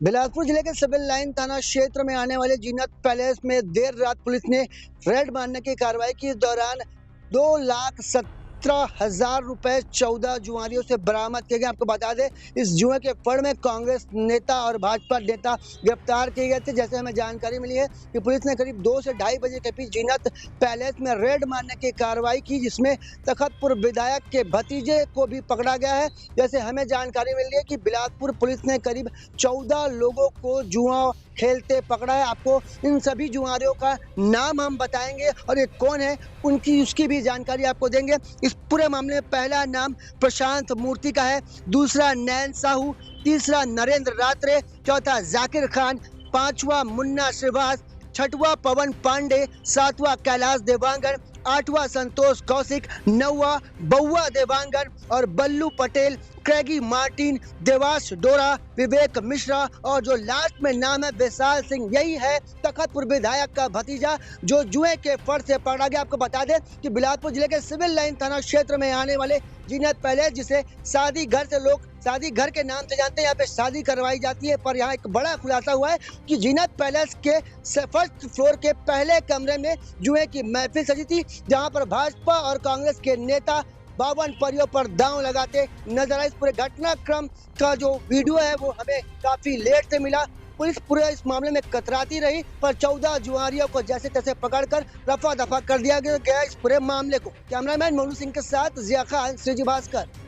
बिलासपुर जिले के civil line थाना क्षेत्र में आने वाले जीनत पैलेस में देर रात पुलिस ने रेड मारने की कार्रवाई की। इस दौरान 2,17,000 रुपए 14 जुआरियों से बरामद किए गए। आपको बता दें, इस जुए के फड़ में कांग्रेस नेता और भाजपा नेता गिरफ्तार किए गए थे। जैसे हमें जानकारी मिली है कि पुलिस ने करीब 2 से ढाई बजे के बीच जीनत पैलेस में रेड मारने की कार्रवाई की, जिसमें तखतपुर विधायक के भतीजे को भी पकड़ा गया है। जैसे हमें जानकारी मिली है कि बिलासपुर पुलिस ने करीब 14 लोगों को जुआ खेलते पकड़ा है। आपको इन सभी जुआरियों का नाम हम बताएंगे और ये कौन है उनकी उसकी भी जानकारी आपको देंगे। इस पूरे मामले में पहला नाम प्रशांत मूर्ति का है, दूसरा नैन साहू, तीसरा नरेंद्र रात्रे, चौथा जाकिर खान, पांचवा मुन्ना श्रीवास, छठवां पवन पांडे, सातवां कैलाश देवांगन, आठवां संतोष कौशिक, नौवां बउआ देवांगन और बल्लू पटेल, क्रैगी मार्टिन, देवास डोरा, विवेक मिश्रा और जो लास्ट में नाम है विशाल सिंह, यही है तखतपुर विधायक का भतीजा जो जुए के फड़ से पकड़ा गया। आपको बता दें कि बिलासपुर जिले के सिविल लाइन थाना क्षेत्र में आने वाले जीनत पैलेस, जिसे शादी घर से लोग शादी घर के नाम से जानते हैं, यहाँ पे शादी करवाई जाती है। पर यहाँ एक बड़ा खुलासा हुआ है कि जीनत पैलेस के फर्स्ट फ्लोर के पहले कमरे में जुए की महफिल सजी थी, जहाँ पर भाजपा और कांग्रेस के नेता 52 परियों पर दांव लगाते नजर आए। इस पूरे घटनाक्रम का जो वीडियो है वो हमें काफी लेट से मिला। पुलिस पूरे इस मामले में कतराती रही, पर 14 जुआरियों को जैसे तैसे पकड़कर रफा दफा कर दिया गया इस पूरे मामले को। कैमरामैन मोनू सिंह के साथ जिया खान, श्रीजी भास्कर।